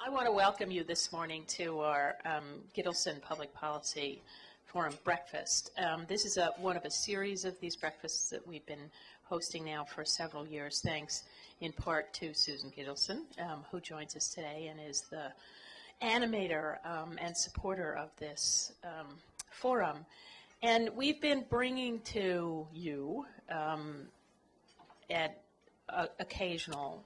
I want to welcome you this morning to our Gittleson Public Policy Forum breakfast. This is one of a series of these breakfasts that we've been hosting now for several years, thanks in part to Susan Gittleson, who joins us today and is the animator and supporter of this forum. And we've been bringing to you at occasional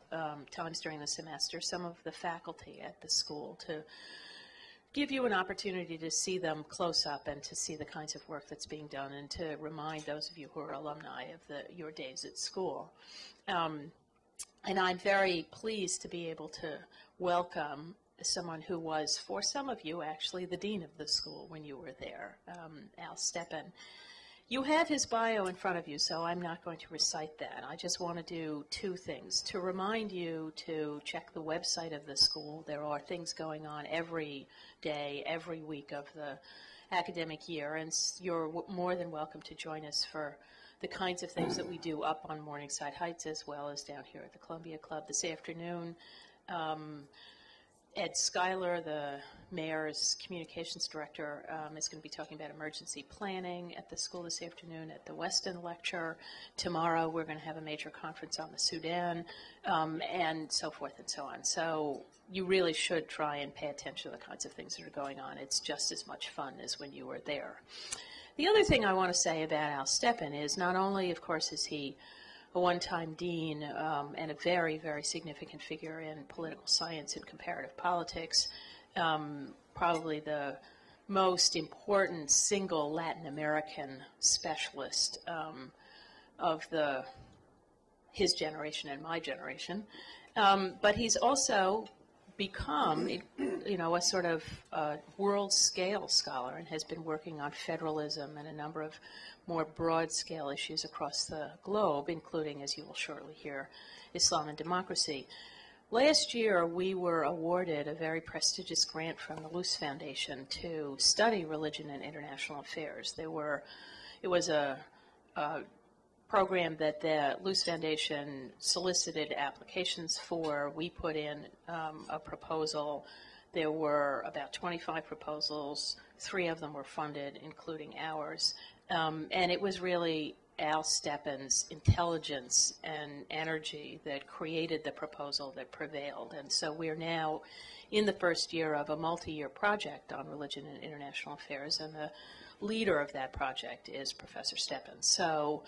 times during the semester some of the faculty at the school to give you an opportunity to see them close up and to see the kinds of work that's being done and to remind those of you who are alumni of your days at school. And I'm very pleased to be able to welcome someone who was, for some of you, actually the dean of the school when you were there, Al Stepan. You have his bio in front of you, so I'm not going to recite that. I just want to do two things. To remind you to check the website of the school. There are things going on every day, every week of the academic year, and you're more than welcome to join us for the kinds of things that we do up on Morningside Heights as well as down here at the Columbia Club this afternoon. Ed Schuyler, the mayor's communications director, is going to be talking about emergency planning at the school this afternoon at the Weston lecture. Tomorrow we're going to have a major conference on the Sudan, and so forth and so on. So you really should try and pay attention to the kinds of things that are going on. It's just as much fun as when you were there. The other thing I want to say about Al Stepan is not only, of course, is he a one-time dean and a very, very significant figure in political science and comparative politics, probably the most important single Latin American specialist of his generation and my generation. But he's also become, a sort of world-scale scholar and has been working on federalism and a number of more broad-scale issues across the globe, including, as you will shortly hear, Islam and democracy. Last year, we were awarded a very prestigious grant from the Luce Foundation to study religion and international affairs. It was a program that the Luce Foundation solicited applications for. We put in a proposal. There were about 25 proposals. 3 of them were funded, including ours. And it was really Al Stepan's intelligence and energy that created the proposal that prevailed. And so we're now in the first year of a multi-year project on religion and international affairs, and the leader of that project is Professor Stepan. So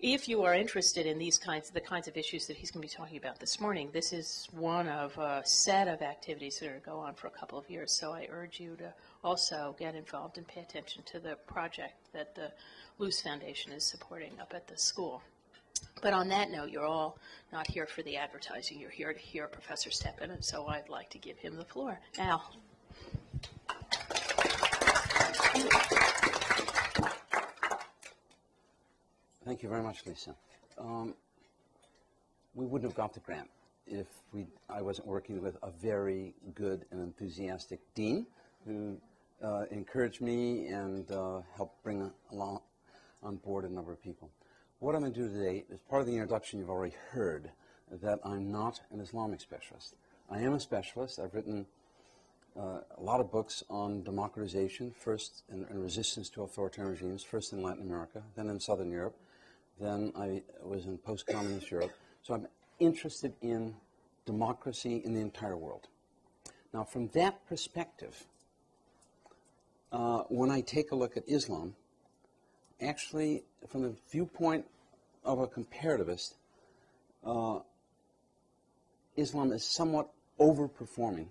if you are interested in the kinds of issues that he's going to be talking about this morning, this is one of a set of activities that are going to go on for a couple of years. So I urge you to also get involved and pay attention to the project that the Luce Foundation is supporting up at the school. But on that note, you're all not here for the advertising. You're here to hear Professor Stepan, and so I'd like to give him the floor. Al. Thank you very much, Lisa. We wouldn't have got the grant if I wasn't working with a very good and enthusiastic dean who encouraged me and helped bring along on board a number of people. What I'm going to do today is part of the introduction. You've already heard that I'm not an Islamic specialist. I am a specialist. I've written a lot of books on democratization, first and resistance to authoritarian regimes, first in Latin America, then in Southern Europe. Then I was in post-communist Europe. So I'm interested in democracy in the entire world. Now, from that perspective, when I take a look at Islam, actually, from the viewpoint of a comparativist, Islam is somewhat overperforming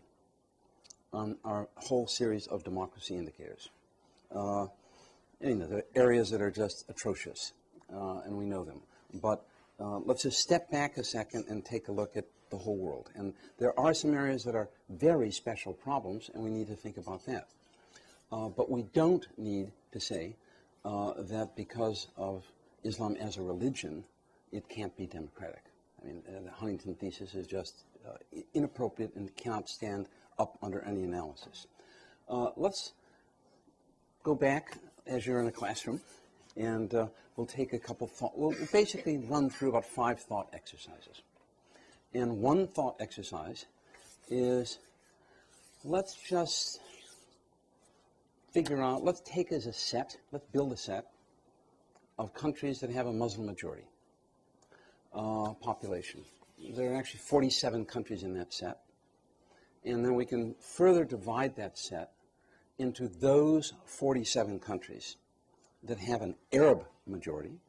on our whole series of democracy indicators. There are areas that are just atrocious. And we know them. But let's just step back a second and take a look at the whole world. And there are some areas that are very special problems, and we need to think about that. But we don't need to say that because of Islam as a religion, it can't be democratic. I mean, the Huntington thesis is just inappropriate and cannot stand up under any analysis. Let's go back as you're in a classroom. And we'll take a couple we'll basically run through about 5 thought exercises. And one thought exercise is let's just figure out, let's take as a set, let's build a set of countries that have a Muslim majority population. There are actually 47 countries in that set. And then we can further divide that set into those 47 countries that have an Arab majority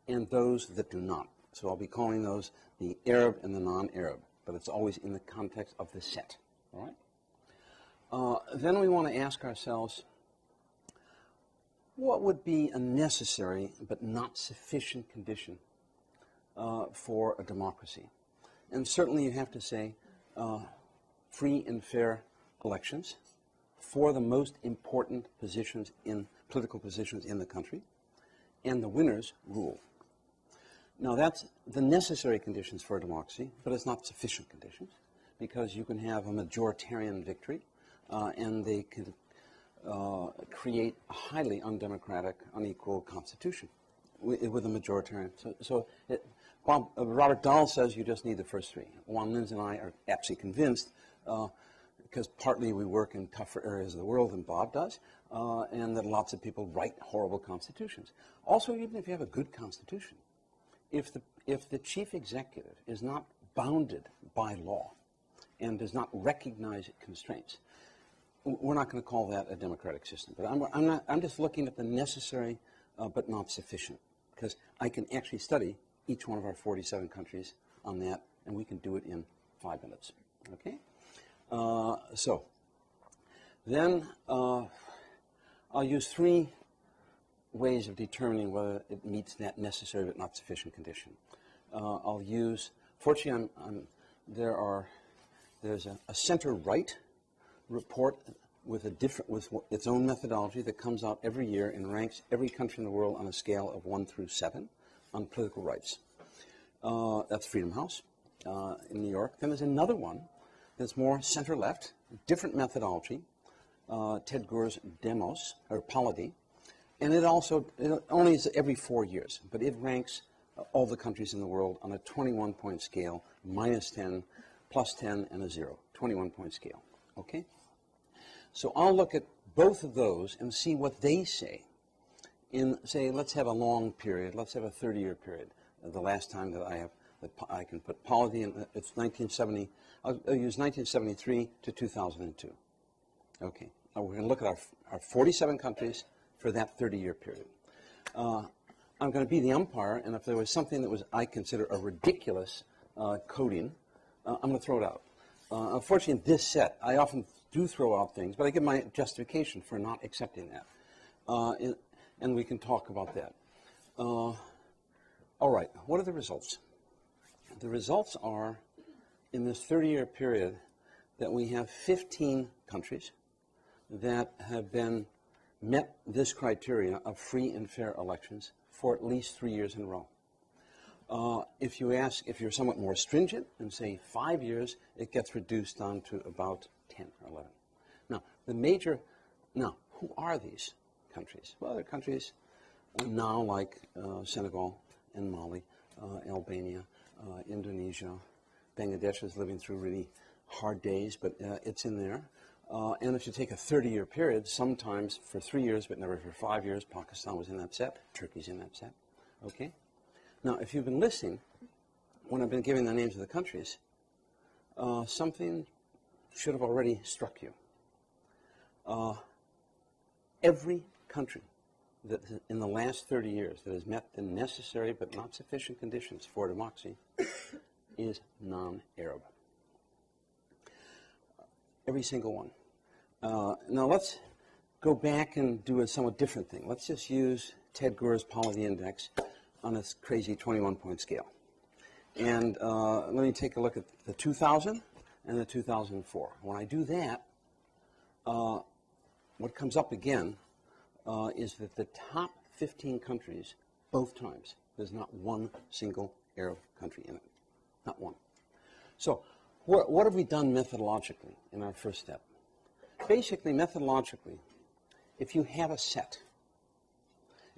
and those that do not. So I'll be calling those the Arab and the non-Arab, but it's always in the context of the set. All right? Then we want to ask ourselves, what would be a necessary but not sufficient condition for a democracy? And certainly you have to say free and fair elections for the most important positions in political positions in the country, and the winners rule. Now that's the necessary conditions for a democracy, but it's not sufficient conditions, because you can have a majoritarian victory and they can create a highly undemocratic, unequal constitution with a majoritarian. Robert Dahl says you just need the first three. Juan Linz and I are absolutely convinced, because partly we work in tougher areas of the world than Bob does, and that lots of people write horrible constitutions. Also, even if you have a good constitution, if the chief executive is not bounded by law and does not recognize constraints, we're not going to call that a democratic system. But I'm just looking at the necessary but not sufficient, because I can actually study each one of our 47 countries on that, and we can do it in 5 minutes. Okay? So then I'll use three ways of determining whether it meets that necessary but not sufficient condition. I'll use, fortunately, there's a center-right report with its own methodology that comes out every year and ranks every country in the world on a scale of 1 through 7 on political rights. That's Freedom House in New York. Then there's another one that's more center-left, different methodology, Ted Gore's Demos, or Polity, and it only is every 4 years, but it ranks all the countries in the world on a 21-point scale, -10, +10, and a 0, 21-point scale, okay? So I'll look at both of those and see what they say in, say, let's have a long period, let's have a 30-year period. The last time that I can put polity in, it's 1970, I'll use 1973 to 2002. Okay, now we're going to look at our 47 countries for that 30-year period. I'm going to be the umpire, and if there was something that I consider a ridiculous coding, I'm going to throw it out. Unfortunately, in this set, I often do throw out things, but I give my justification for not accepting that. And we can talk about that. All right, what are the results? The results are, in this 30-year period, that we have 15 countries that have met this criteria of free and fair elections for at least 3 years in a row. If you're somewhat more stringent and say 5 years, it gets reduced down to about 10 or 11. Now, who are these countries? Well, they're countries now like Senegal and Mali, Albania, Indonesia. Bangladesh is living through really hard days, but it's in there. And if you take a 30-year period, sometimes for 3 years, but never for 5 years, Pakistan was in that set, Turkey's in that set. Okay? Now, if you've been listening, when I've been giving the names of the countries, something should have already struck you. Every country that in the last 30 years that has met the necessary but not sufficient conditions for democracy is non-Arab. Every single one. Now let's go back and do a somewhat different thing. Let's just use Ted Gore's Polity Index on this crazy 21-point scale. And let me take a look at the 2000 and the 2004. When I do that, what comes up again is that the top 15 countries, both times, there's not one single Arab country in it. Not one. So what have we done methodologically in our first step? Basically, methodologically, if you have a set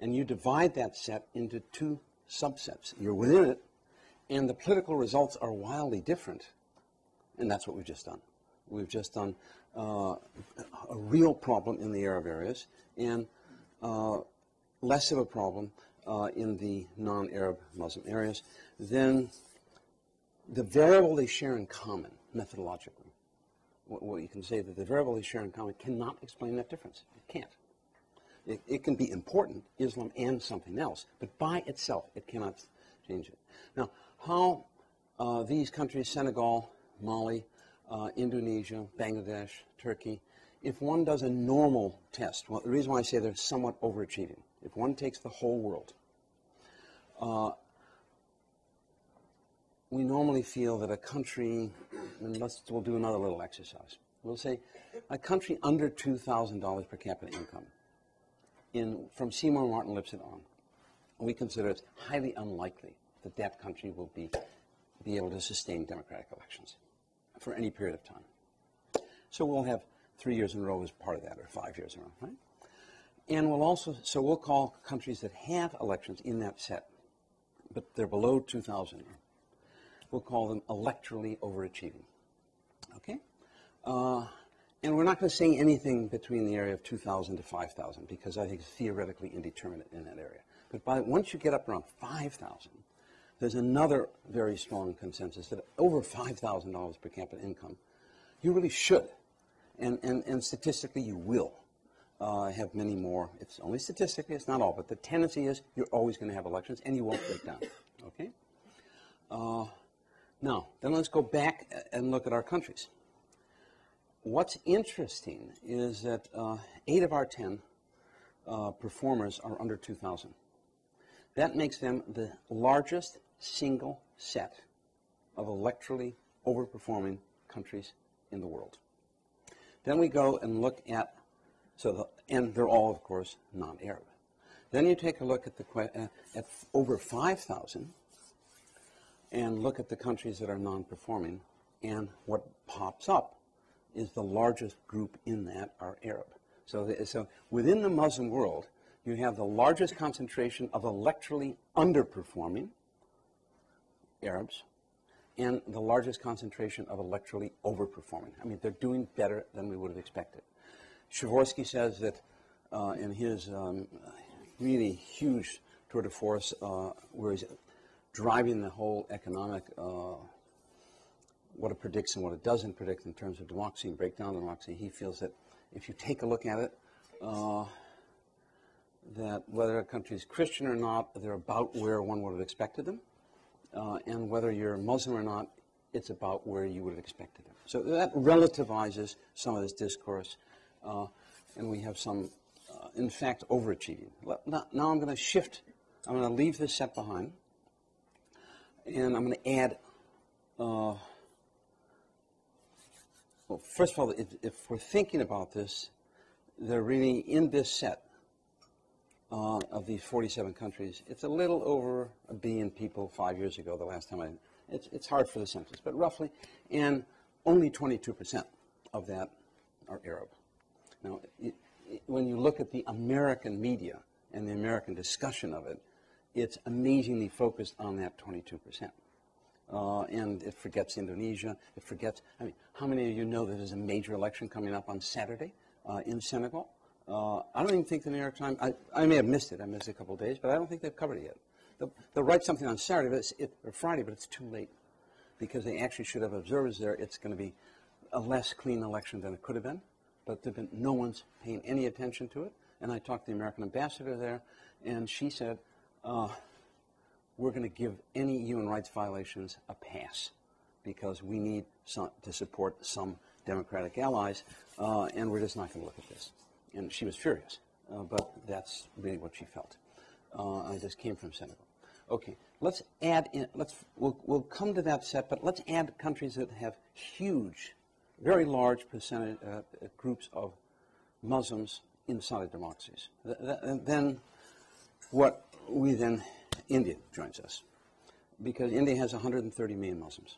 and you divide that set into two subsets, you're within it, and the political results are wildly different, and that's what we've just done. We've just done a real problem in the Arab areas and less of a problem in the non-Arab Muslim areas. Then the variable they share in common, methodologically, what you can say that the variable they share in common cannot explain that difference. It can't. It can be important, Islam and something else, but by itself it cannot change it. Now, how these countries, Senegal, Mali, Indonesia, Bangladesh, Turkey, if one does a normal test, well, the reason why I say they're somewhat overachieving, if one takes the whole world, we normally feel that a country, and we'll do another little exercise. We'll say a country under $2,000 per capita income, from Seymour Martin Lipset on, we consider it highly unlikely that that country will be able to sustain democratic elections for any period of time. So we'll have 3 years in a row as part of that, or 5 years in a row, right? And we'll call countries that have elections in that set, but they're below 2,000. We'll call them electorally overachieving, okay? And we're not going to say anything between the area of 2,000 to 5,000 because I think it's theoretically indeterminate in that area. But once you get up around 5,000, there's another very strong consensus that over $5,000 per capita income, you really should, and statistically you will have many more. It's only statistically, it's not all, but the tendency is you're always going to have elections and you won't break down, okay? Now, then let's go back and look at our countries. What's interesting is that 8 of our 10 performers are under 2,000. That makes them the largest single set of electorally overperforming countries in the world. Then we go and look at, and they're all, of course, non-Arab. Then you take a look at over 5,000 and look at the countries that are non-performing, and what pops up is the largest group in that are Arab. So within the Muslim world, you have the largest concentration of electorally underperforming Arabs and the largest concentration of electorally overperforming. I mean, they're doing better than we would have expected. Zavorsky says that in his really huge tour de force, where he's driving the whole economic, what it predicts and what it doesn't predict in terms of democracy and breakdown of democracy, he feels that if you take a look at it, that whether a country is Christian or not, they're about where one would have expected them. And whether you're Muslim or not, it's about where you would have expected them. So that relativizes some of this discourse. And we have some, in fact, overachieving. Now I'm going to shift. I'm going to leave this set behind. And I'm going to add, well, first of all, if we're thinking about this, they're really in this set of these 47 countries. It's a little over 1 billion people 5 years ago, the last time it's hard for the census, but roughly, and only 22% of that are Arab. Now, when you look at the American media and the American discussion of it, it's amazingly focused on that 22%. And it forgets Indonesia, it forgets, I mean, how many of you know that there's a major election coming up on Saturday in Senegal? I don't even think the New York Times, I may have missed it, I missed it a couple of days, but I don't think they've covered it yet. They'll write something on Saturday, or Friday, but it's too late, because they actually should have observers there. It's going to be a less clean election than it could have been, but no one's paying any attention to it. And I talked to the American ambassador there, and she said, we're going to give any human rights violations a pass, because we need to support some democratic allies, and we're just not going to look at this. And she was furious, but that's really what she felt. I just came from Senegal. Okay, let's add in, we'll come to that set, but let's add countries that have huge, very large percentage, groups of Muslims inside democracies. Then India joins us, because India has 130 million Muslims.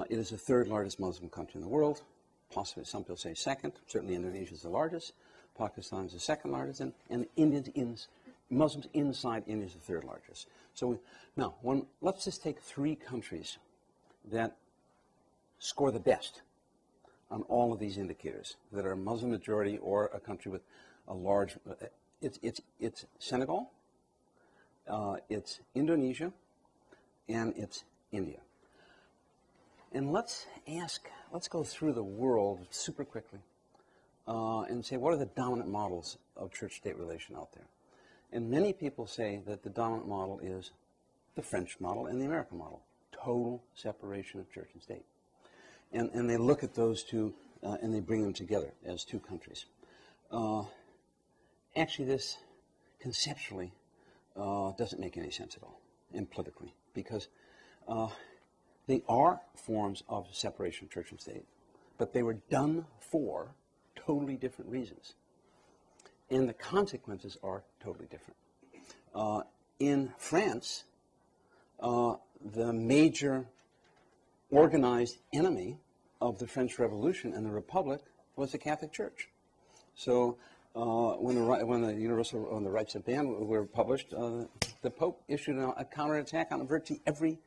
It is the 3rd largest Muslim country in the world, possibly some people say 2nd. Certainly Indonesia is the largest. Pakistan is the 2nd largest, and Muslims inside India is the 3rd largest. So let's just take 3 countries that score the best on all of these indicators that are Muslim majority or a country with a large, it's Senegal, it's Indonesia, and it's India. And let's go through the world super quickly and say, what are the dominant models of church-state relation out there? And many people say that the dominant model is the French model and the American model, total separation of church and state. And they look at those two and they bring them together as two countries. Actually, this conceptually doesn't make any sense at all, and politically, because they are forms of separation of church and state, but they were done for totally different reasons. And the consequences are totally different. In France, the major organized enemy of the French Revolution and the Republic was the Catholic Church. So when the Rights of Man were published, the Pope issued a counterattack on virtually every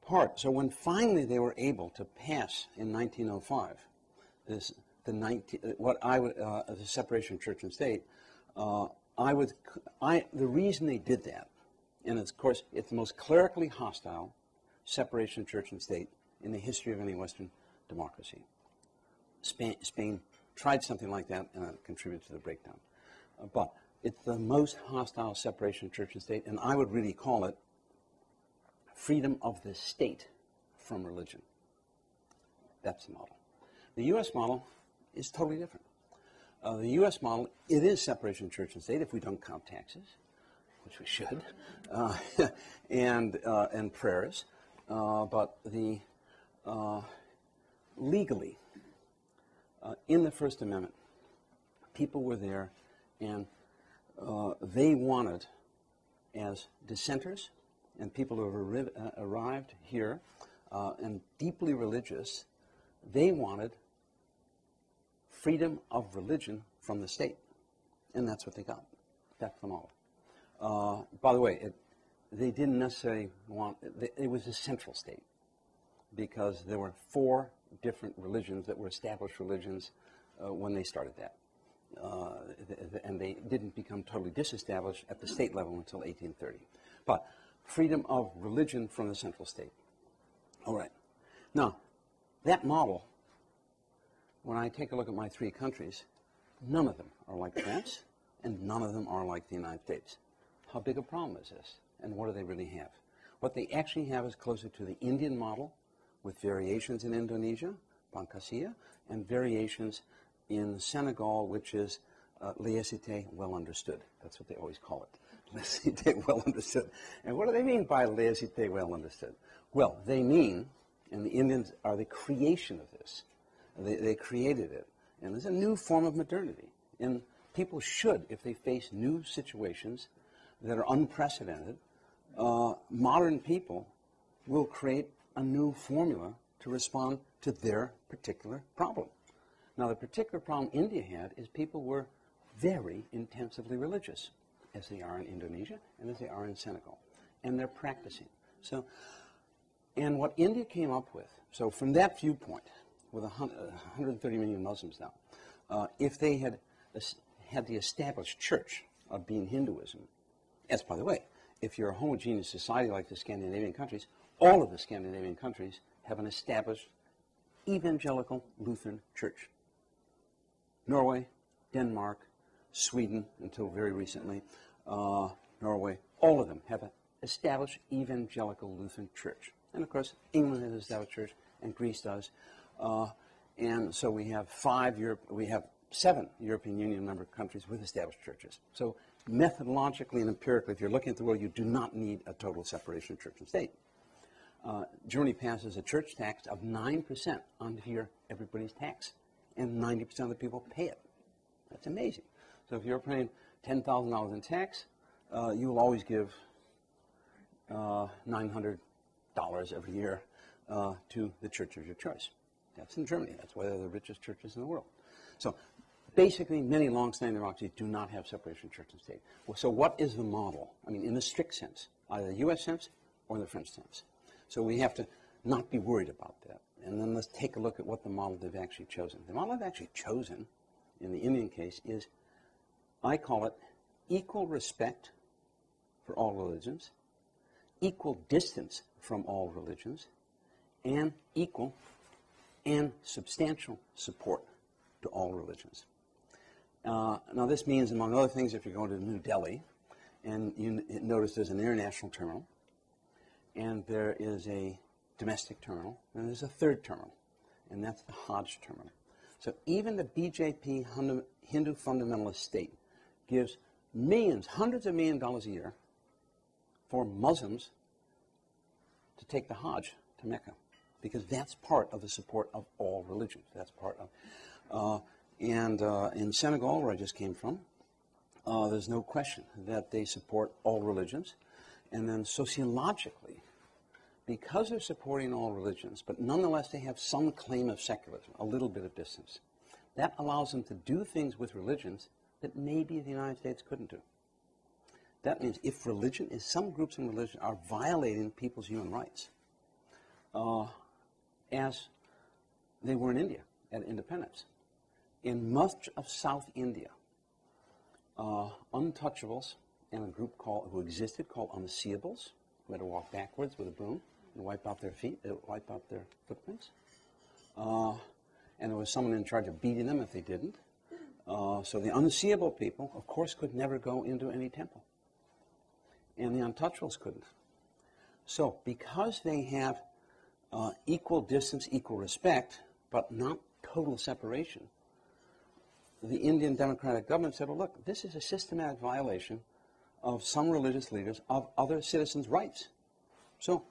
part. So when finally they were able to pass in 1905 the separation of church and state, the reason they did that, and of course it's the most clerically hostile separation of church and state in the history of any Western democracy. Spain tried something like that, and it contributed to the breakdown. But it's the most hostile separation of church and state, and I would really call it freedom of the state from religion. That's the model. The U.S. model is totally different. The U.S. model, it is separation of church and state if we don't count taxes, which we should, and prayers. But legally, in the First Amendment, people were there, and they wanted, as dissenters and people who have arrived here and deeply religious, they wanted freedom of religion from the state. And that's what they got. That's the model. By the way, they didn't necessarily want, it was a central state because there were 4 different religions that were established religions when they started that. And they didn't become totally disestablished at the state level until 1830. But freedom of religion from the central state. All right. Now, that model, when I take a look at my 3 countries, none of them are like France, and none of them are like the United States. How big a problem is this? And what do they really have? What they actually have is closer to the Indian model, with variations in Indonesia, Pancasila, and variations in Senegal, which is laïcité well understood. That's what they always call it. Laïcité well understood. And what do they mean by laïcité well understood? Well, they mean, and the Indians are the creation of this. They created it. And there's a new form of modernity. And people should, if they face new situations that are unprecedented, modern people will create a new formula to respond to their particular problem. Now, the particular problem India had is people were very intensively religious, as they are in Indonesia and as they are in Senegal. And they're practicing. So, and what India came up with, so from that viewpoint, with 130 million Muslims now, if they had the established church of being Hinduism, as by the way, if you're a homogeneous society like the Scandinavian countries, all of the Scandinavian countries have an established evangelical Lutheran church. Norway, Denmark, Sweden, until very recently, Norway, all of them have an established evangelical Lutheran church. And of course, England has an established church, and Greece does. And so we have 7 European Union member countries with established churches. So methodologically and empirically, if you're looking at the world, you do not need a total separation of church and state. Germany passes a church tax of 9% on everybody's tax, and 90% of the people pay it. That's amazing. So if you're paying $10,000 in tax, you will always give $900 every year to the church of your choice. That's in Germany. That's why they're the richest churches in the world. So basically, many long-standing democracies do not have separation of church and state. Well, so what is the model? I mean, in the strict sense, either the U.S. sense or the French sense. So we have to not be worried about that. And then let's take a look at what the model they've actually chosen. The model they've actually chosen, in the Indian case, is, I call it, equal respect for all religions, equal distance from all religions, and equal and substantial support to all religions. Now this means, among other things, if you're going to New Delhi, and you notice there's an international terminal, and there is a domestic terminal, and there's a third terminal, and that's the Hajj terminal. So even the BJP Hindu fundamentalist state gives millions, hundreds of millions of dollars a year for Muslims to take the Hajj to Mecca, because that's part of the support of all religions. That's part of, in Senegal, where I just came from, there's no question that they support all religions. And then sociologically, because they're supporting all religions, but nonetheless they have some claim of secularism, a little bit of distance, that allows them to do things with religions that maybe the United States couldn't do. That means if some groups in religion are violating people's human rights, as they were in India at independence. In much of South India, untouchables and a group who existed called unseeables, who had to walk backwards with a broom and wipe out their feet, wipe out their footprints. And there was someone in charge of beating them if they didn't. So the unseeable people, of course, could never go into any temple. And the untouchables couldn't. So because they have equal distance, equal respect, but not total separation, the Indian democratic government said, well, look, this is a systematic violation of some religious leaders of other citizens' rights. So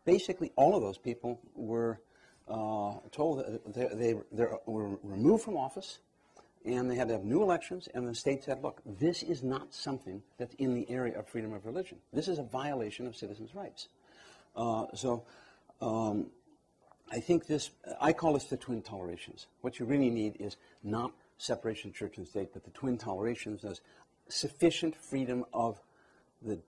basically all of those people were told that they were removed from office, and they had to have new elections, and the state said, look, this is not something that's in the area of freedom of religion. This is a violation of citizens' rights. I think I call this the twin tolerations. What you really need is not separation of church and state, but the twin tolerations as sufficient freedom of the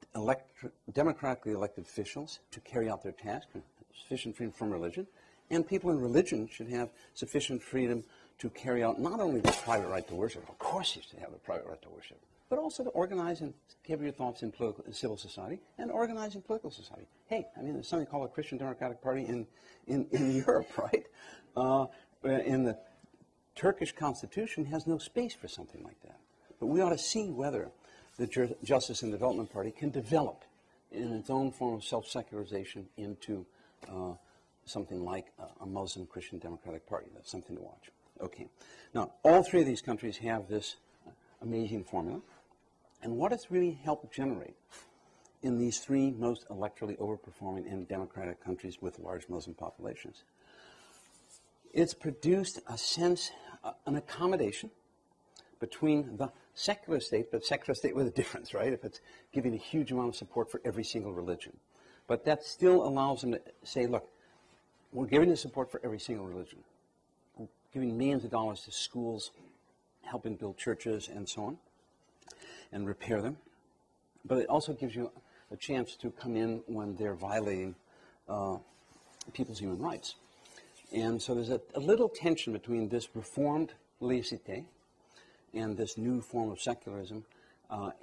democratically elected officials to carry out their task, sufficient freedom from religion, and people in religion should have sufficient freedom to carry out not only the private right to worship, of course you should have a private right to worship, but also to organize and give your thoughts in civil society and organize in political society. Hey, I mean, there's something called a Christian Democratic Party in Europe, right? In the Turkish constitution has no space for something like that. But we ought to see whether the Justice and Development Party can develop in its own form of self-secularization into something like a Muslim Christian Democratic Party. That's something to watch. Okay. Now, all three of these countries have this amazing formula. And what it's really helped generate in these three most electorally overperforming and democratic countries with large Muslim populations, it's produced a sense, an accommodation between the secular state, but secular state with a difference, right? If it's giving a huge amount of support for every single religion. But that still allows them to say, look, we're giving the support for every single religion. We're giving millions of dollars to schools, helping build churches and so on, and repair them. But it also gives you a chance to come in when they're violating people's human rights. And so there's a little tension between this reformed laicite and this new form of secularism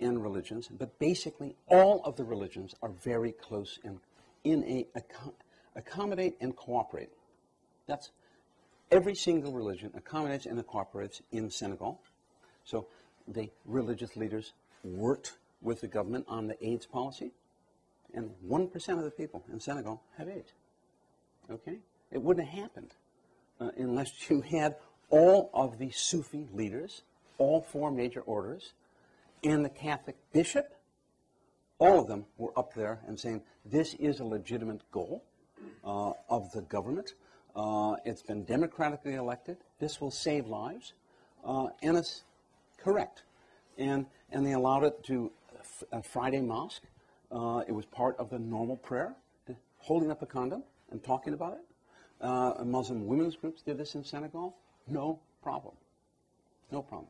and religions. But basically, all of the religions are very close and accommodate and cooperate. That's every single religion accommodates and cooperates in Senegal. So the religious leaders worked with the government on the AIDS policy, and 1% of the people in Senegal have AIDS. Okay? It wouldn't have happened unless you had all of the Sufi leaders, all four major orders, and the Catholic bishop. All of them were up there and saying, this is a legitimate goal of the government. It's been democratically elected. This will save lives. And it's correct. And they allowed it to a Friday mosque. It was part of the normal prayer, holding up a condom and talking about it. Muslim women's groups did this in Senegal. No problem. No problem.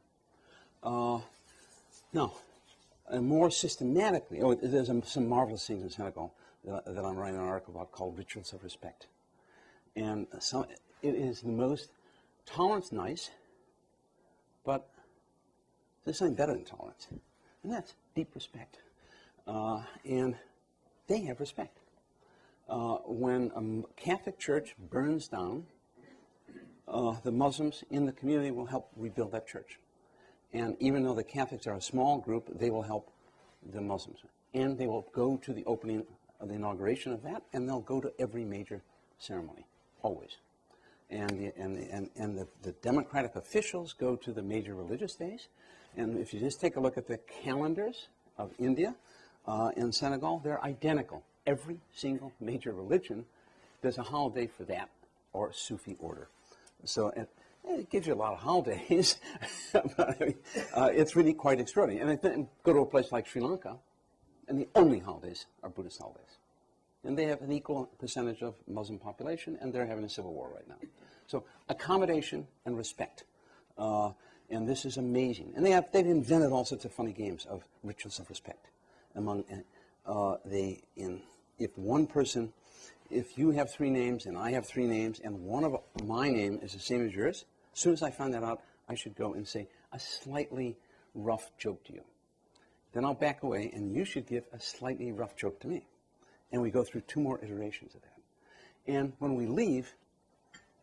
Now, more systematically, there's some marvelous things in Senegal that I'm writing an article about called Rituals of Respect. And it is the most, tolerance nice, but there's something better than tolerance, and that's deep respect. And they have respect. When a Catholic church burns down, the Muslims in the community will help rebuild that church. And even though the Catholics are a small group, they will help the Muslims. And they will go to the opening of the inauguration of that, and they'll go to every major ceremony, always. And the democratic officials go to the major religious days. And if you just take a look at the calendars of India and Senegal, they're identical. Every single major religion does a holiday for that, or Sufi order. So it gives you a lot of holidays, but it's really quite extraordinary. And then go to a place like Sri Lanka, and the only holidays are Buddhist holidays. And they have an equal percentage of Muslim population, and they're having a civil war right now. So accommodation and respect. And this is amazing. And they've invented all sorts of funny games of rituals of respect. If one person, if you have 3 names and I have 3 names and one of my name is the same as yours, as soon as I find that out, I should go and say a slightly rough joke to you. Then I'll back away, and you should give a slightly rough joke to me. And we go through 2 more iterations of that. And when we leave,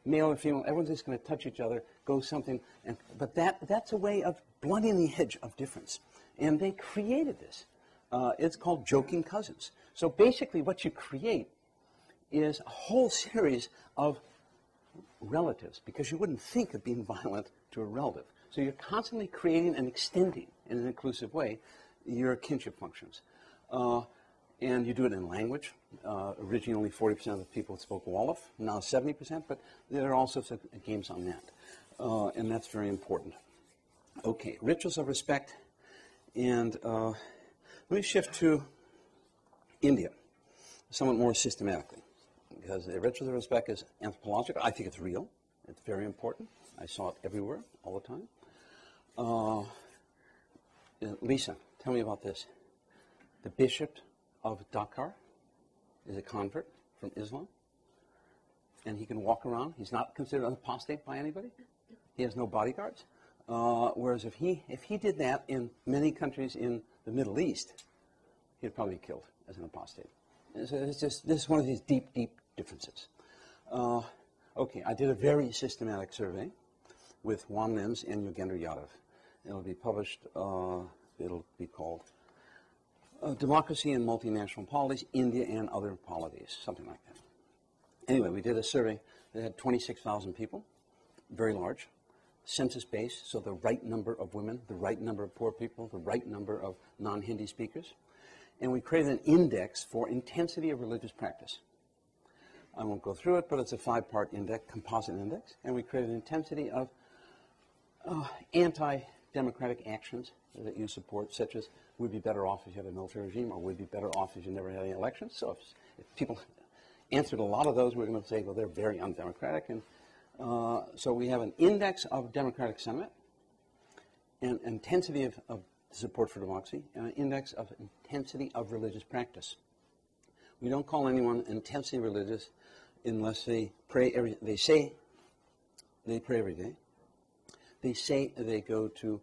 male or female, everyone's just going to touch each other, go something. But that's a way of blunting the edge of difference. And they created this. It's called joking cousins. So basically what you create is a whole series of relatives, because you wouldn't think of being violent to a relative. So you're constantly creating and extending in an inclusive way your kinship functions. And you do it in language. Originally only 40% of the people spoke Wolof, now 70%, but there are all sorts of games on that. And that's very important. Okay, rituals of respect. And let me shift to India, somewhat more systematically, because the rituals of respect is anthropological. I think it's real. It's very important. I saw it everywhere, all the time. Lisa, tell me about this. The bishop of Dhaka is a convert from Islam, and he can walk around. He's not considered an apostate by anybody. He has no bodyguards. Whereas if he did that in many countries in the Middle East, he'd probably be killed as an apostate. And so this is one of these deep, deep differences. Okay, I did a very systematic survey with Juan Lims and Yogendra Yadav. It'll be published, it'll be called Democracy and Multinational Polities, India and Other Polities, something like that. Anyway, we did a survey that had 26,000 people, very large, census-based, so the right number of women, the right number of poor people, the right number of non-Hindi speakers. And we created an index for intensity of religious practice. I won't go through it, but it's a 5-part index, composite index, and we created an intensity of anti-democratic actions that you support, such as we'd be better off if you had a military regime, or we'd be better off if you never had any elections. So if people answered a lot of those, we're going to say, well, they're very undemocratic. And so we have an index of democratic sentiment, an intensity of support for democracy, and an index of intensity of religious practice. We don't call anyone intensely religious unless they pray they say they pray every day. They say they go to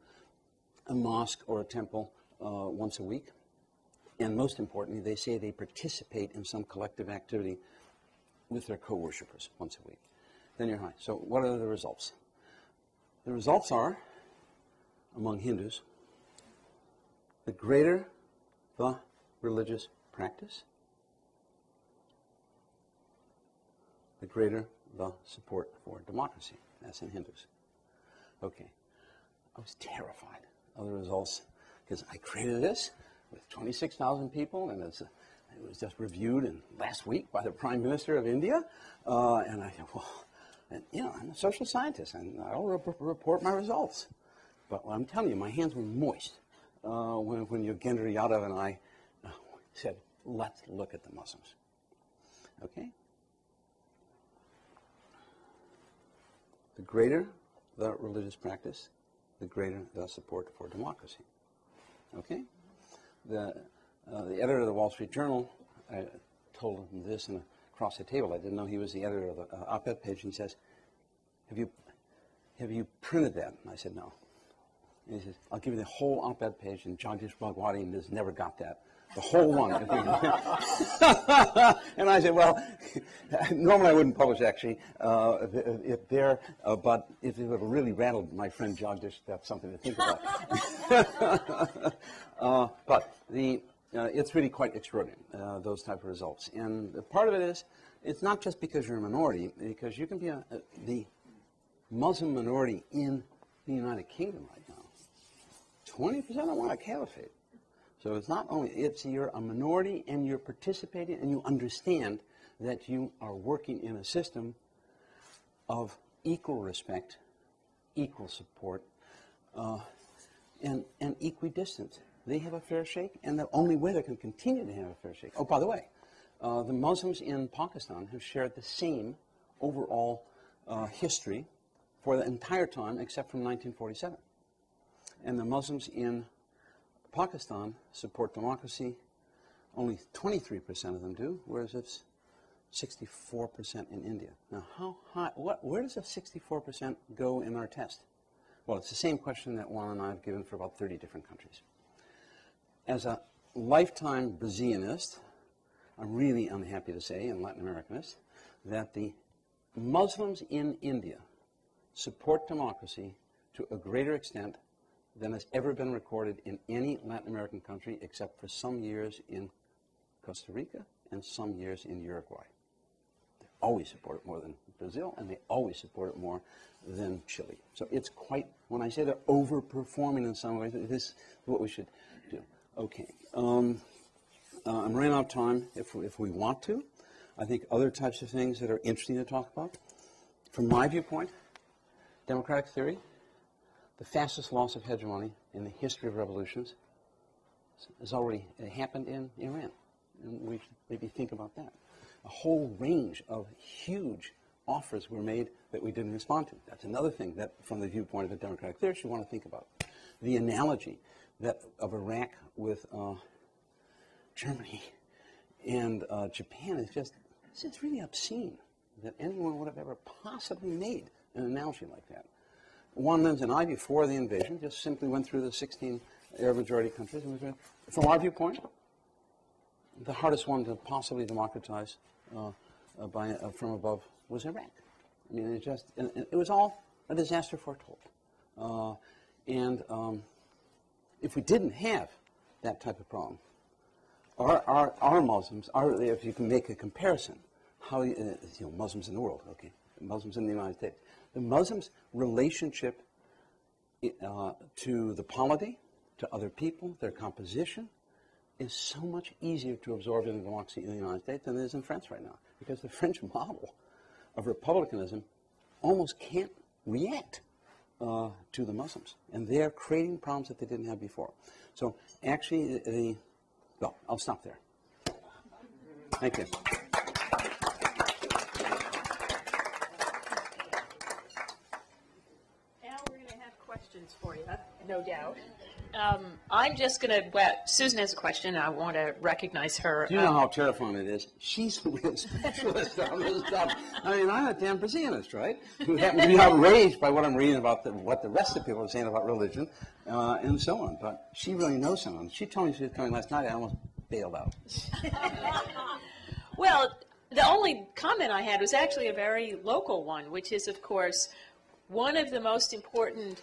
a mosque or a temple once a week. And most importantly, they say they participate in some collective activity with their co-worshippers once a week. Then you're high. So what are the results? The results are, among Hindus, the greater the religious practice, the greater the support for democracy. That's in Hindus. Okay. I was terrified of the results because I created this with 26,000 people, and it was just reviewed last week by the Prime Minister of India. And I thought, well, I'm a social scientist, and I'll report my results. But I'm telling you, my hands were moist when Yogendra Yadav and I said, let's look at the Muslims. Okay? The greater the religious practice, the greater the support for democracy. Okay? The editor of the Wall Street Journal told him this in a across the table. I didn't know he was the editor of the op-ed page. And he says, have you printed that? And I said, no. And he says, I'll give you the whole op-ed page, and Jagdish Bhagwati has never got that. The whole one. And I said, well, normally I wouldn't publish, actually, if there, but if it would have really rattled my friend Jagdish, that's something to think about. But it's really quite extraordinary, those type of results. And part of it is, it's not just because you're a minority, because you can be the Muslim minority in the United Kingdom right now. 20% don't want a caliphate. So it's not only, it's you're a minority and you're participating and you understand that you are working in a system of equal respect, equal support, and equidistant. They have a fair shake, and the only way they can continue to have a fair shake. Oh, by the way, the Muslims in Pakistan have shared the same overall history for the entire time except from 1947. And the Muslims in Pakistan support democracy. Only 23% of them do, whereas it's 64% in India. Now, how high? Where does a 64% go in our test? Well, it's the same question that Juan and I have given for about 30 different countries. As a lifetime Brazilianist, I'm really unhappy to say, and Latin Americanist, that the Muslims in India support democracy to a greater extent than has ever been recorded in any Latin American country except for some years in Costa Rica and some years in Uruguay. They always support it more than Brazil, and they always support it more than Chile. So it's quite, when I say they're overperforming in some ways, this is what we should do. Okay. I'm running out of time if we want to. I think other types of things that are interesting to talk about. From my viewpoint, democratic theory, the fastest loss of hegemony in the history of revolutions has already happened in Iran. And we should maybe think about that. A whole range of huge offers were made that we didn't respond to. That's another thing that, from the viewpoint of a democratic theorist, you want to think about. The analogy that of Iraq with Germany and Japan is just, it's really obscene that anyone would have ever possibly made an analogy like that. Juan Lenz and I, before the invasion, just simply went through the 16 Arab-majority countries. And from our viewpoint, the hardest one to possibly democratize from above was Iraq. I mean, it was all a disaster foretold. If we didn't have that type of problem, our Muslims, if you can make a comparison, how Muslims in the world, okay, Muslims in the United States, the Muslims' relationship to the polity, to other people, their composition, is so much easier to absorb in democracy in the United States than it is in France right now, because the French model of republicanism almost can't react to the Muslims, and they're creating problems that they didn't have before. So actually, well, I'll stop there. Thank you. Al, we're going to have questions for you, no doubt. I'm just going to, well, Susan has a question. I want to recognize her. Do you know how terrifying it is? She's a real specialist on this stuff. I mean, I'm a damn Brazilianist, right? Who happen to be outraged by what I'm reading about what the rest of the people are saying about religion and so on. But she really knows something. She told me she was coming last night. I almost bailed out. Well, the only comment I had was actually a very local one, which is, of course, one of the most important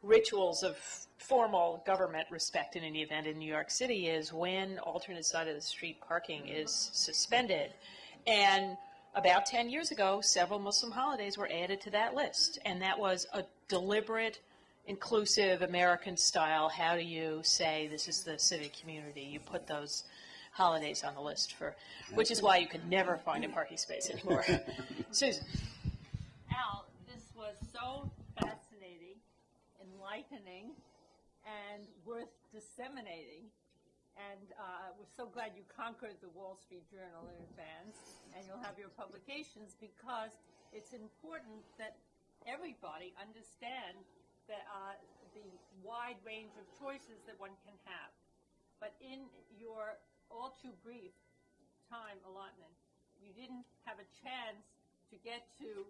rituals of formal government respect in any event in New York City is when alternate side of the street parking is suspended. And about 10 years ago, several Muslim holidays were added to that list. And that was a deliberate, inclusive, American style. How do you say this is the civic community? You put those holidays on the list for, which is why you could never find a parking space anymore. Susan. Al, this was so fascinating, enlightening, and worth disseminating. And we're so glad you conquered the Wall Street Journal in advance, and you'll have your publications, because it's important that everybody understand that, the wide range of choices that one can have. But in your all too brief time allotment, you didn't have a chance to get to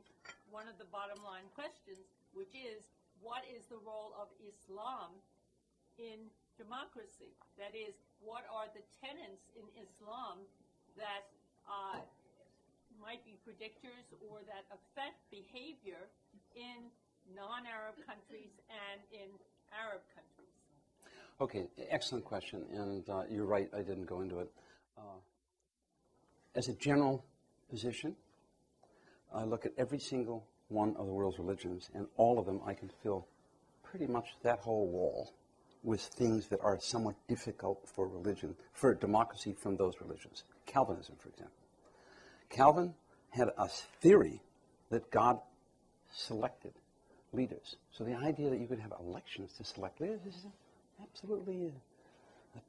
one of the bottom line questions, which is, what is the role of Islam in democracy? That is, what are the tenets in Islam that might be predictors or that affect behavior in non-Arab countries and in Arab countries? Okay, excellent question, and you're right, I didn't go into it. As a general position, I look at every single one of the world's religions, and all of them I can fill pretty much that whole wall with things that are somewhat difficult for religion, for democracy from those religions. Calvinism, for example. Calvin had a theory that God selected leaders. So the idea that you could have elections to select leaders is absolutely a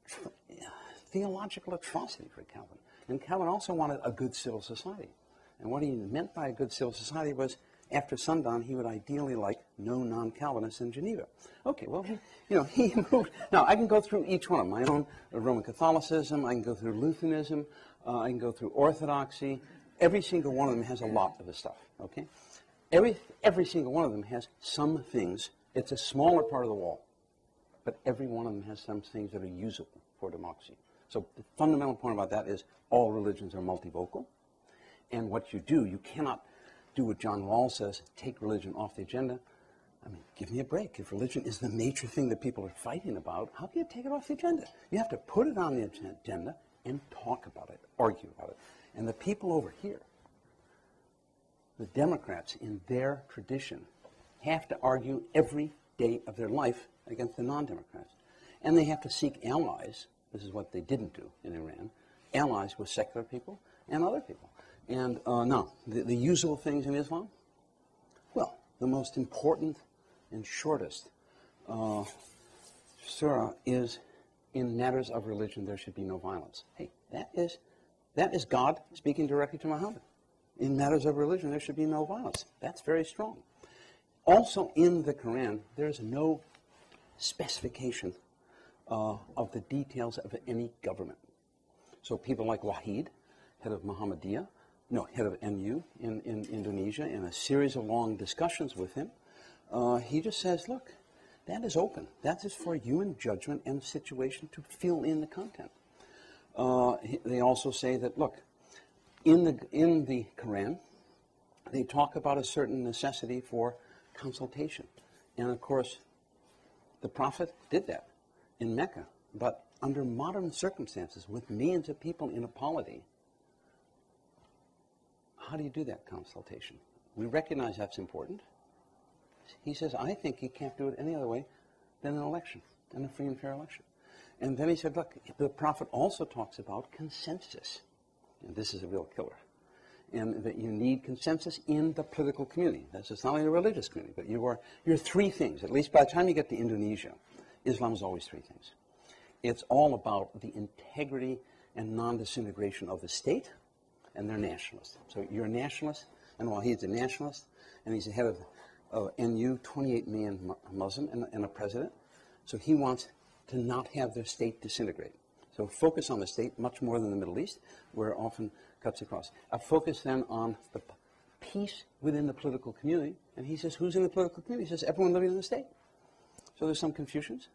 theological atrocity for Calvin. And Calvin also wanted a good civil society. And what he meant by a good civil society was, after sundown, he would ideally like no non-Calvinists in Geneva. Okay, well, he moved. Now, I can go through each one of them. My own Roman Catholicism, I can go through Lutheranism, I can go through Orthodoxy. Every single one of them has a lot of the stuff, okay? Every single one of them has some things. It's a smaller part of the wall, but every one of them has some things that are usable for democracy. So the fundamental point about that is all religions are multivocal. And what you do, you cannot do what John Rawls says, take religion off the agenda. I mean, give me a break. If religion is the major thing that people are fighting about, how can you take it off the agenda? You have to put it on the agenda and talk about it, argue about it. And the people over here, the Democrats in their tradition, have to argue every day of their life against the non-Democrats. And they have to seek allies. This is what they didn't do in Iran. Allies with secular people and other people. And now, the usual things in Islam? Well, the most important and shortest surah is, in matters of religion, there should be no violence. Hey, that is God speaking directly to Muhammad. In matters of religion, there should be no violence. That's very strong. Also, in the Quran, there is no specification of the details of any government. So people like Wahid, head of Muhammadiyah, head of NU in Indonesia, in a series of long discussions with him, he just says, look, that is open. That is for human judgment and situation to fill in the content. They also say that, look, in the Quran, they talk about a certain necessity for consultation. And of course, the Prophet did that in Mecca. But under modern circumstances, with millions of people in a polity, how do you do that consultation? We recognize that's important. He says, I think you can't do it any other way than an election, and a free and fair election. And then he said, look, the Prophet also talks about consensus. And this is a real killer. And that you need consensus in the political community. That's just not only the religious community, but you're three things. At least by the time you get to Indonesia, Islam is always three things. It's all about the integrity and non-disintegration of the state, and they're nationalists. So you're a nationalist, and Wahid's a nationalist, and he's the head of NU, 28 million Muslim, and a president. So he wants to not have their state disintegrate. So focus on the state much more than the Middle East, where it often cuts across. A focus then on the peace within the political community, and he says, who's in the political community? He says, everyone living in the state. So there's some Confucians,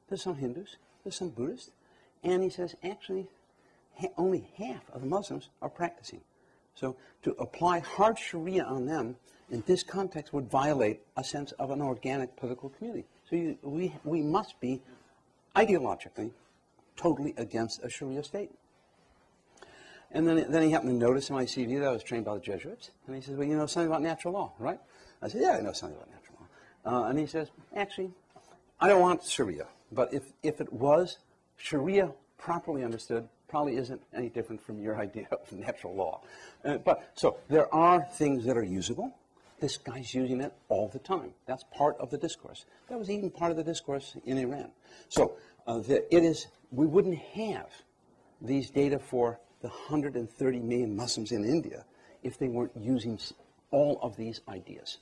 there's some Hindus, there's some Buddhists, and he says, actually, only half of the Muslims are practicing. So to apply hard Sharia on them in this context would violate a sense of an organic political community. So we must be ideologically totally against a Sharia state. And then he happened to notice in my CV that I was trained by the Jesuits. And he says, well, you know something about natural law, right? I said, yeah, I know something about natural law. And he says, actually, I don't want Sharia. But if it was, Sharia properly understood probably isn't any different from your idea of natural law. So there are things that are usable. This guy's using it all the time. That's part of the discourse. That was even part of the discourse in Iran. So we wouldn't have these data for the 130 million Muslims in India if they weren't using all of these ideas.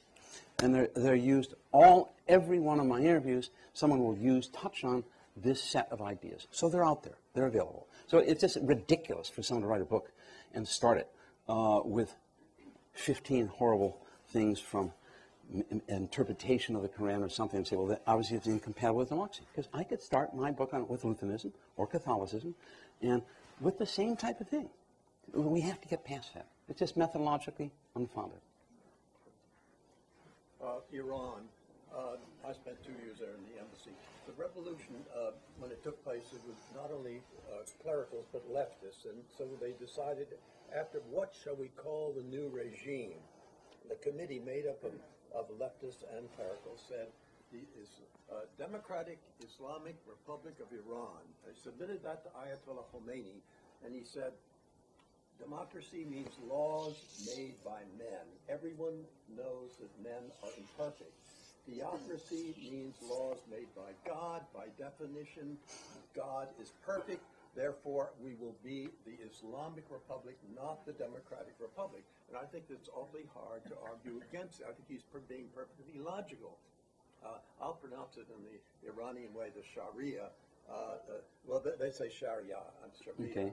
And they're used every one of my interviews, someone will touch on this set of ideas. So they're out there, they're available. So it's just ridiculous for someone to write a book and start it with 15 horrible things from interpretation of the Quran or something and say, well, that obviously it's incompatible with democracy. Because I could start my book on it with Lutheranism or Catholicism and with the same type of thing. We have to get past that. It's just methodologically unfounded. Iran. I spent 2 years there in the embassy. The revolution, when it took place, it was not only clericals but leftists, and so they decided, after what shall we call the new regime? The committee made up of leftists and clericals said the Democratic Islamic Republic of Iran. They submitted that to Ayatollah Khomeini, and he said, democracy means laws made by men. Everyone knows that men are imperfect. Theocracy means laws made by God. By definition, God is perfect. Therefore, we will be the Islamic Republic, not the Democratic Republic. And I think it's awfully hard to argue against it. I think he's being perfectly logical. I'll pronounce it in the Iranian way, the Sharia. Well, they say Sharia and Sharia. Okay.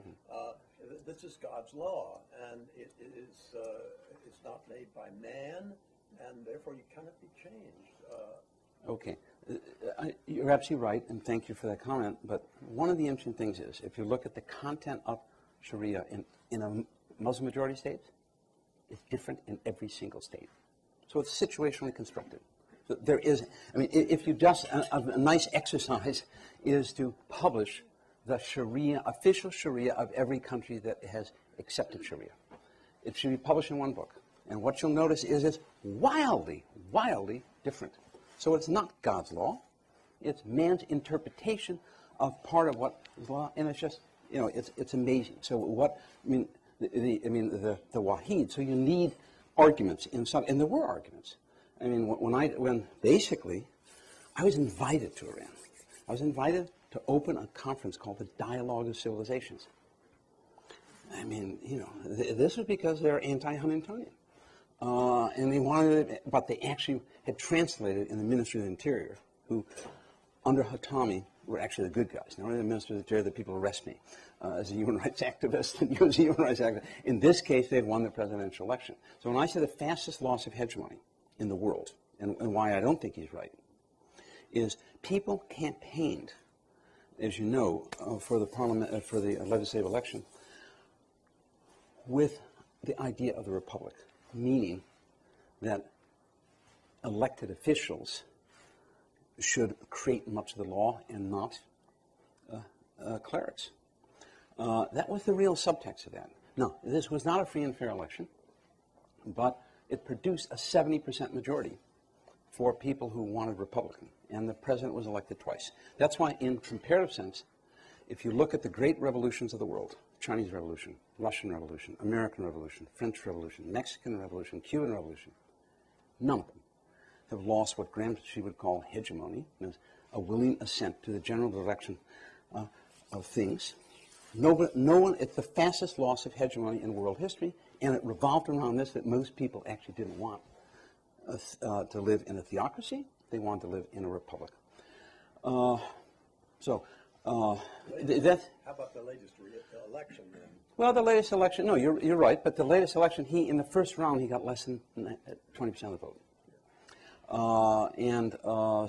This is God's law, and it's not made by man, and therefore you cannot be changed. Okay. You're absolutely right, and thank you for that comment. But one of the interesting things is, if you look at the content of Sharia in a Muslim majority state, it's different in every single state. So it's situationally constructed. So there is, I mean, if you just, a nice exercise is to publish the Sharia, official Sharia of every country that has accepted Sharia. It should be published in one book. And what you'll notice is it's wildly, wildly different. So it's not God's law. It's man's interpretation of part of what is law. And it's just, you know, it's amazing. So what, I mean, the Wahid, so you need arguments in some, and there were arguments. I mean, when basically, I was invited to Iran. I was invited to open a conference called the Dialogue of Civilizations. I mean, you know, this was because they're anti-Huntingtonian. And they wanted it, but they actually had translated in the Ministry of the Interior, who, under Hatami, were actually the good guys. Not only the Ministry of the Interior, the people arrest me as a human rights activist and you as a human rights activist. In this case, they've won the presidential election. So when I say the fastest loss of hegemony in the world, and why I don't think he's right, is people campaigned, as you know, for the parliament, for the legislative election, with the idea of the republic, meaning that elected officials should create much of the law and not clerics. That was the real subtext of that. No, this was not a free and fair election, but it produced a 70% majority for people who wanted Republican, and the president was elected twice. That's why, in comparative sense, if you look at the great revolutions of the world, Chinese Revolution, Russian Revolution, American Revolution, French Revolution, Mexican Revolution, Cuban Revolution, none of them have lost what Gramsci would call hegemony, a willing assent to the general direction of things. No one, it's the fastest loss of hegemony in world history, and it revolved around this, that most people actually didn't want to live in a theocracy. They wanted to live in a republic. How about the latest election then? Well, the latest election, no, you're right, but the latest election, in the first round, he got less than 20% of the vote.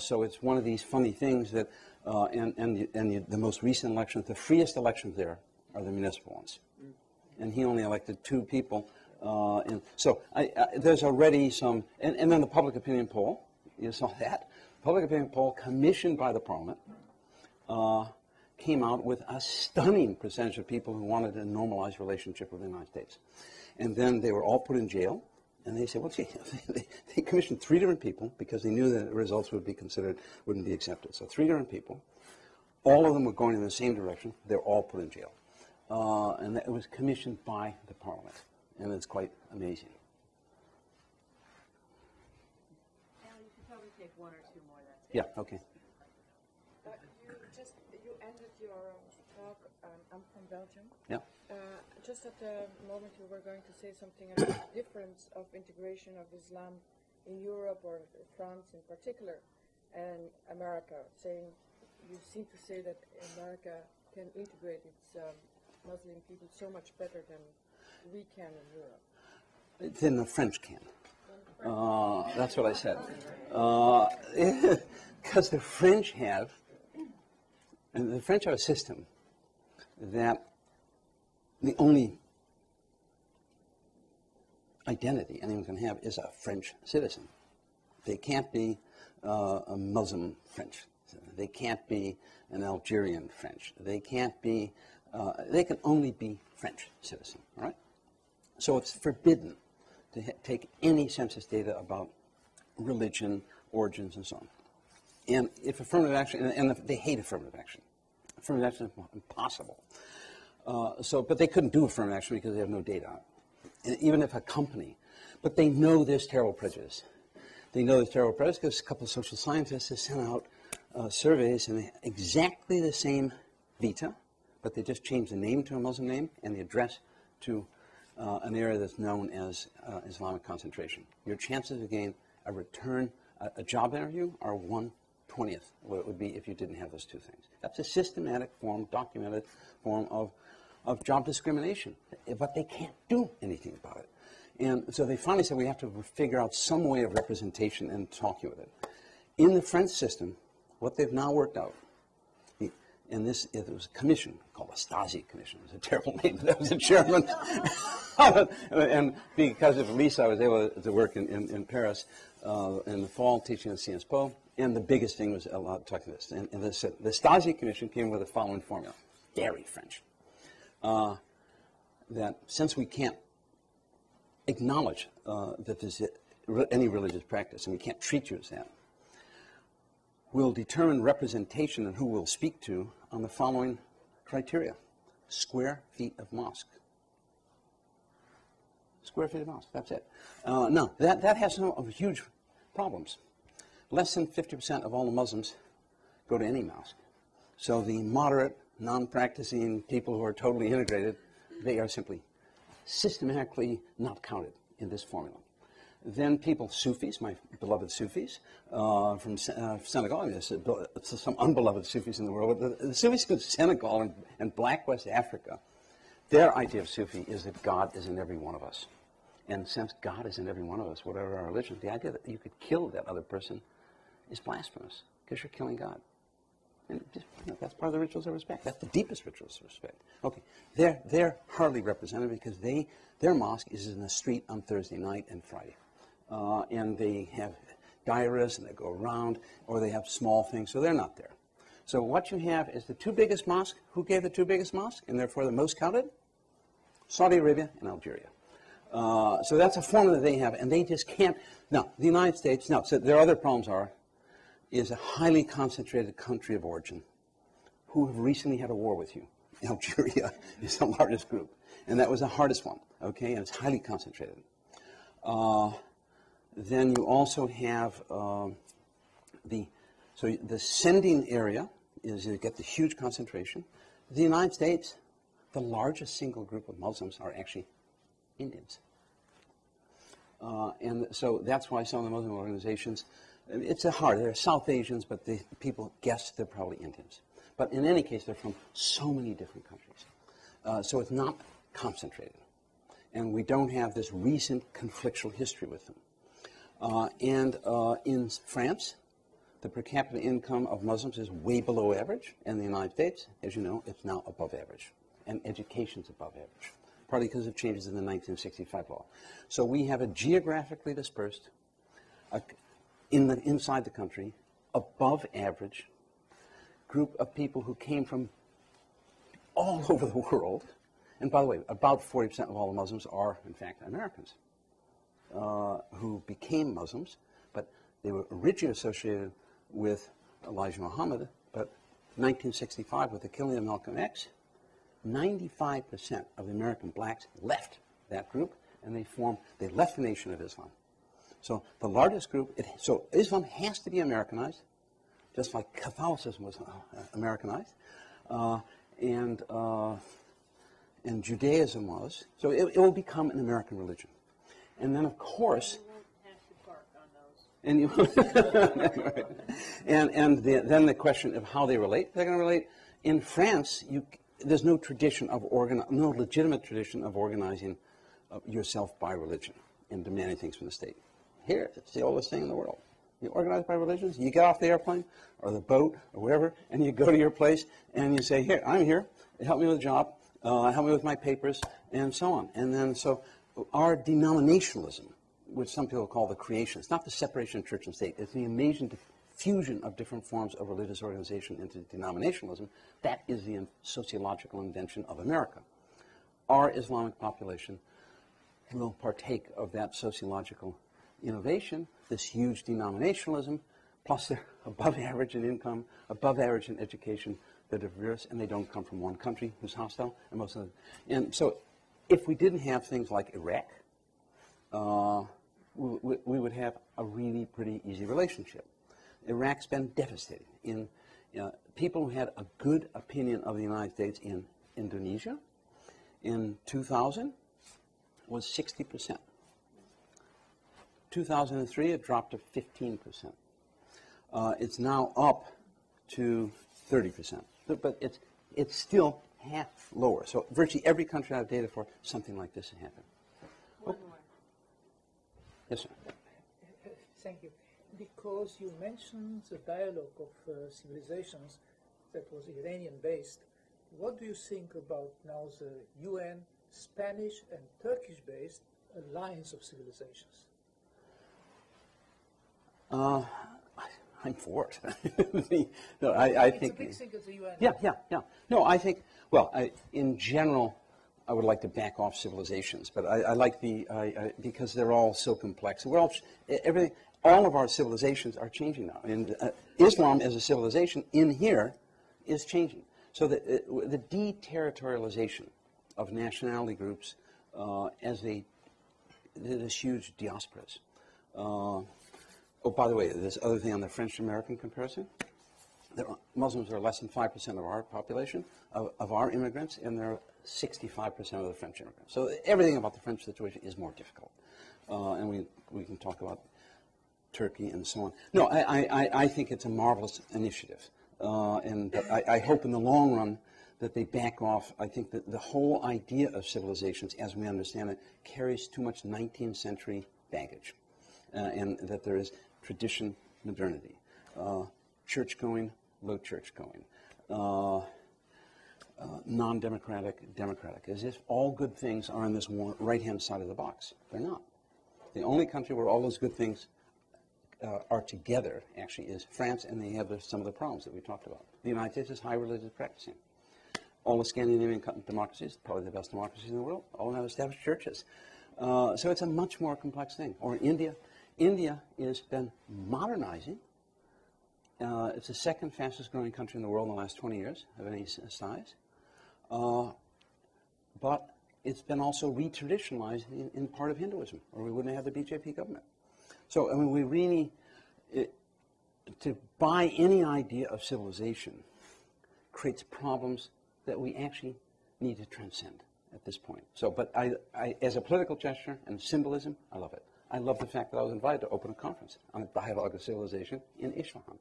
So it's one of these funny things that, the most recent elections, the freest elections there are the municipal ones. And he only elected 2 people. There's already some, and then the public opinion poll, you saw that. Public opinion poll commissioned by the Parliament came out with a stunning percentage of people who wanted a normalized relationship with the United States. And then they were all put in jail. And they said, well, gee, they commissioned 3 different people because they knew that the results would be considered, wouldn't be accepted. So 3 different people. All of them were going in the same direction. They were all put in jail. And it was commissioned by the Parliament. And it's quite amazing. Now you should probably take 1 or 2 more. That's it. Yeah, okay. You ended your talk, I'm from Belgium. Yeah. Just at the moment you were going to say something about the difference of integration of Islam in Europe or France in particular and America, saying you seem to say that America can integrate its Muslim people so much better than we can in Europe? Then the French can. That's what I said. Because the French have a system that the only identity anyone can have is a French citizen. They can't be a Muslim French. They can't be an Algerian French. They can't be, they can only be French citizen, all right? So it's forbidden to take any census data about religion, origins, and so on. And if affirmative action, and they hate affirmative action. Affirmative action is impossible. But they couldn't do affirmative action because they have no data on it. And even if a company, but they know there's terrible prejudice. They know there's terrible prejudice because a couple of social scientists have sent out surveys and exactly the same vita, but they just changed the name to a Muslim name and the address to an area that's known as Islamic concentration. Your chances of getting a return, a job interview are 1/20th what it would be if you didn't have those two things. That's a systematic form, documented form of job discrimination, but they can't do anything about it. And so they finally said we have to figure out some way of representation and talking with it. In the French system, what they've now worked out, and it was a commission called a Stasi Commission. It was a terrible name, but that was the chairman. And because of Lisa, I was able to work in Paris in the fall teaching at Sciences Po. And the biggest thing was talking this. And the Stasi Commission came with the following formula, very French, that since we can't acknowledge that there's any religious practice and we can't treat you as that, we'll determine representation and who we'll speak to on the following criteria. Square feet of mosque. Square feet of mosque, that's it. Now, that has some huge problems. Less than 50% of all the Muslims go to any mosque. So the moderate, non-practicing people who are totally integrated, they are simply systematically not counted in this formula. Then people, Sufis, my beloved Sufis, from Senegal, I mean, there's some unbeloved Sufis in the world, but the Sufis of Senegal and Black West Africa, their idea of Sufi is that God is in every one of us. And since God is in every one of us, whatever our religion, the idea that you could kill that other person is blasphemous, because you're killing God. And just, that's part of the rituals of respect. That's the deepest rituals of respect. Okay, they're hardly represented because their mosque is in the street on Thursday night and Friday. And they have dairas and they go around, or they have small things, so they're not there. So what you have is the two biggest mosques. Who gave the two biggest mosques, and therefore the most counted? Saudi Arabia and Algeria. So that's a formula they have, and they just can't. Now, the United States, no, so their other problems is a highly concentrated country of origin who have recently had a war with you. Algeria is the largest group, and that was the hardest one, okay, and it's highly concentrated. Then you also have the sending area is you get the huge concentration. The United States, the largest single group of Muslims are actually Indians. And so that's why some of the Muslim organizations, it's hard. They're South Asians, but people guess they're probably Indians. But in any case, they're from so many different countries. So it's not concentrated. And we don't have this recent conflictual history with them. And in France, the per capita income of Muslims is way below average. And in the United States, as you know, it's now above average. And education's above average, partly because of changes in the 1965 law. So we have a geographically dispersed, inside the country, above average group of people who came from all over the world. And by the way, about 40% of all the Muslims are, in fact, Americans who became Muslims, but they were originally associated with Elijah Muhammad, but 1965, with the killing of Malcolm X, 95% of the American blacks left that group, and they left the Nation of Islam. So the largest group, so Islam has to be Americanized, just like Catholicism was Americanized, and Judaism was. So it will become an American religion. And then, of course, and then the question of how they relate. They're going to relate. In France, there's no tradition of no legitimate tradition of organizing yourself by religion and demanding things from the state. Here, it's the oldest thing in the world. You organize by religions, you get off the airplane or the boat or wherever, and you go to your place and you say, here, I'm here, help me with a job, help me with my papers, and so on. And then so our denominationalism, which some people call the creation, it's not the separation of church and state, it's the amazing fusion of different forms of religious organization into denominationalism. That is the sociological invention of America. Our Islamic population will partake of that sociological innovation, this huge denominationalism, plus they're above average in income, above average in education, they're diverse, and they don't come from one country who's hostile, and most of them. And so if we didn't have things like Iraq, we would have a really pretty easy relationship. Iraq's been devastating. People who had a good opinion of the United States in Indonesia in 2000 was 60%. 2003, it dropped to 15%. It's now up to 30%, but it's still half lower. So virtually every country I have data for, something like this has happened. One more. Yes, sir. Thank you. Because you mentioned the dialogue of civilizations that was Iranian-based, what do you think about now the UN Spanish and Turkish-based alliance of civilizations? I'm for it. No, I think it's a big thing at the UN. Yeah. No, I think, well, in general, I would like to back off civilizations, but I like because they're all so complex. We're all of our civilizations are changing now, and Islam as a civilization in here is changing. So the deterritorialization of nationality groups as this huge diasporas. Oh, by the way, this other thing on the French-American comparison, Muslims are less than 5% of our population, of our immigrants, and they're 65% of the French immigrants. So everything about the French situation is more difficult. And we can talk about Turkey and so on. No, I think it's a marvelous initiative. And I hope in the long run that they back off. I think that the whole idea of civilizations, as we understand it, carries too much 19th century baggage. And that there is tradition, modernity, church-going, low church-going, non-democratic, democratic, as if all good things are on this right-hand side of the box. They're not. The only country where all those good things are together, actually, is France, and they have some of the problems that we talked about. The United States is high religious practicing. All the Scandinavian democracies, probably the best democracies in the world, all have established churches. So it's a much more complex thing. Or India. India has been modernizing. It's the second fastest growing country in the world in the last 20 years of any size. But it's been also re-traditionalized in part of Hinduism, or we wouldn't have the BJP government. So, I mean, we really, to buy any idea of civilization creates problems that we actually need to transcend at this point. So, but I as a political gesture and symbolism, I love it. I love the fact that I was invited to open a conference on a dialogue of civilization in Isfahan.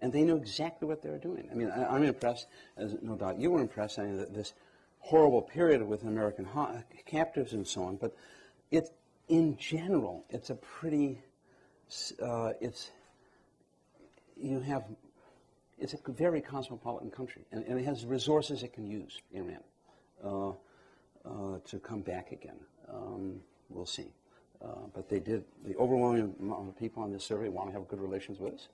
And they knew exactly what they were doing. I mean, I'm impressed, as no doubt you were impressed, I mean, this horrible period with American captives and so on, but in general, it's a pretty, it's a very cosmopolitan country, and it has resources it can use, Iran, to come back again. We'll see. But the overwhelming amount of people on this survey want to have good relations with us.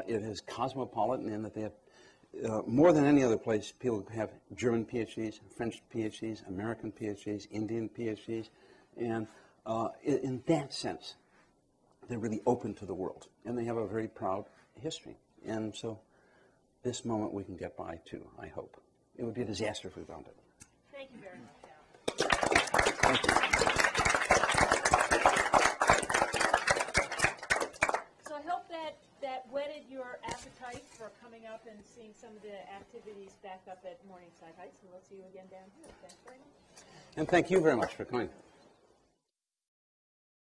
It is cosmopolitan in that they have, more than any other place, people have German PhDs, French PhDs, American PhDs, Indian PhDs, and in that sense, they're really open to the world, and they have a very proud history. And so this moment we can get by, too, I hope. It would be a disaster if we found it. Thank you very much, Al. Thank you. So I hope that whetted your appetite for coming up and seeing some of the activities back up at Morningside Heights, and we'll see you again down here. Thanks very much. And thank you very much for coming.